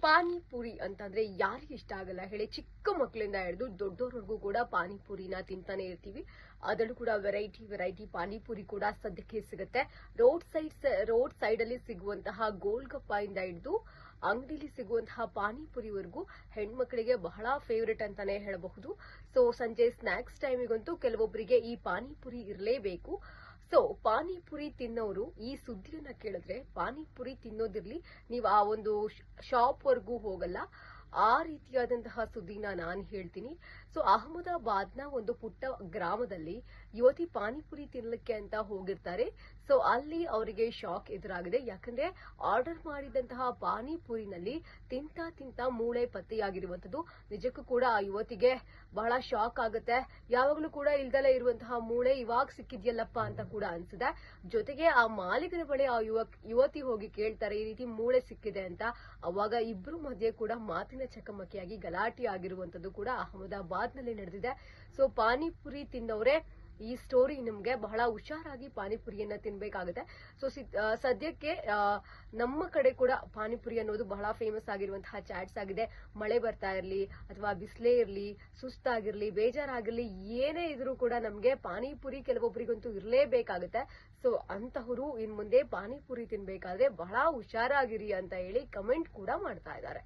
ಪಾನಿಪುರಿ ಅಂತಂದ್ರೆ ಯಾರಿಗೆ ಇಷ್ಟ ಆಗಲ್ಲ ಹೇಳಿ. ಚಿಕ್ಕ ಮಕ್ಕಳಿಂದ ಹಿಡಿದು ದೊಡ್ಡವರೆಗೂ ಕೂಡ ಪಾನಿಪುರಿನ ತಿಂತಾನೆ ಇರ್ತೀವಿ. ಅದರಲ್ಲೂ ಕೂಡ ವೆರೈಟಿ ಪಾನಿಪುರಿ ಕೂಡ ಸದ್ಯಕ್ಕೆ ಸಿಗುತ್ತೆ. ರೋಡ್ ಸೈಡ್ ಅಲ್ಲಿ ಸಿಗುವಂತಹ ಗೋಲ್ಗಪ್ಪ ಇಂದ ಹಿಡಿದು ಅಂಗಡಿಲಿ ಸಿಗುವಂತಹ ಪಾನಿಪುರಿವರೆಗೂ ಹೆಣ್ಮಕ್ಳಿಗೆ ಬಹಳ ಫೇವರೇಟ್ ಅಂತಾನೆ ಹೇಳಬಹುದು. ಸೊ ಸಂಜೆ ಸ್ನಾಕ್ಸ್ ಟೈಮಿಗಂತೂ ಕೆಲವೊಬ್ಬರಿಗೆ ಈ ಪಾನಿಪುರಿ ಇರಲೇಬೇಕು. ಸೊ ಪಾನಿಪುರಿ ತಿನ್ನೋರು ಈ ಸುದ್ದಿಯನ್ನ ಕೇಳಿದ್ರೆ ಪಾನಿಪುರಿ ತಿನ್ನೋದಿರ್ಲಿ, ನೀವು ಆ ಒಂದು ಶಾಪ್ ವರ್ಗೂ ಹೋಗಲ್ಲ. ಆ ರೀತಿಯಾದಂತಹ ಸುದ್ದಿನ ನಾನು ಹೇಳ್ತೀನಿ. ಸೊ ಅಹಮದಾಬಾದ್ನ ಒಂದು ಪುಟ್ಟ ಗ್ರಾಮದಲ್ಲಿ ಯುವತಿ ಪಾನಿಪುರಿ ತಿನ್ನಲಿಕ್ಕೆ ಅಂತ ಹೋಗಿರ್ತಾರೆ. ಸೊ ಅಲ್ಲಿ ಅವರಿಗೆ ಶಾಕ್ ಎದುರಾಗಿದೆ. ಯಾಕಂದ್ರೆ ಆರ್ಡರ್ ಮಾಡಿದಂತಹ ಪಾನಿಪುರಿನಲ್ಲಿ ತಿಂತ ಮೂಳೆ ಪತ್ತೆಯಾಗಿರುವಂತದ್ದು. ನಿಜಕ್ಕೂ ಕೂಡ ಆ ಯುವತಿಗೆ ಬಹಳ ಶಾಕ್ ಆಗುತ್ತೆ. ಯಾವಾಗ್ಲೂ ಕೂಡ ಇಲ್ದಲೇ ಇರುವಂತಹ ಮೂಳೆ ಇವಾಗ ಸಿಕ್ಕಿದ್ಯಲ್ಲಪ್ಪ ಅಂತ ಕೂಡ ಅನ್ಸಿದೆ. ಜೊತೆಗೆ ಆ ಮಾಲೀಕರ ಬಳಿ ಆ ಯುವತಿ ಹೋಗಿ ಕೇಳ್ತಾರೆ, ಈ ರೀತಿ ಮೂಳೆ ಸಿಕ್ಕಿದೆ ಅಂತ. ಅವಾಗ ಇಬ್ರು ಮಧ್ಯೆ ಕೂಡ ಮಾತಿನ ಚಕಮಕಿಯಾಗಿ ಗಲಾಟೆ ಆಗಿರುವಂತದ್ದು ಕೂಡ ಅಹಮದಾಬಾದ್ ನಲ್ಲಿ ನಡೆದಿದೆ. ಸೊ ಪಾನಿಪುರಿ ತಿನ್ನೋರೆ ಈ ಸ್ಟೋರಿ ನಿಮ್ಗೆ ಬಹಳ ಹುಷಾರಾಗಿ ಪಾನಿಪುರಿಯನ್ನ ತಿನ್ಬೇಕಾಗುತ್ತೆ. ಸೊ ಸದ್ಯಕ್ಕೆ ನಮ್ಮ ಕಡೆ ಕೂಡ ಪಾನಿಪುರಿ ಅನ್ನೋದು ಬಹಳ ಫೇಮಸ್ ಆಗಿರುವಂತಹ ಚಾಟ್ಸ್ ಆಗಿದೆ. ಮಳೆ ಬರ್ತಾ ಇರ್ಲಿ ಅಥವಾ ಬಿಸಿಲೇ ಇರ್ಲಿ, ಸುಸ್ತಾಗಿರ್ಲಿ, ಬೇಜಾರಾಗಿರ್ಲಿ, ಏನೇ ಇದ್ರೂ ಕೂಡ ನಮ್ಗೆ ಪಾನಿಪುರಿ ಕೆಲವೊಬ್ಬರಿಗಂತೂ ಇರಲೇಬೇಕಾಗುತ್ತೆ. ಸೊ ಅಂತಹವರು ಇನ್ ಮುಂದೆ ಪಾನಿಪುರಿ ತಿನ್ಬೇಕಾದ್ರೆ ಬಹಳ ಹುಷಾರಾಗಿರಿ ಅಂತ ಹೇಳಿ ಕಮೆಂಟ್ ಕೂಡ ಮಾಡ್ತಾ ಇದ್ದಾರೆ.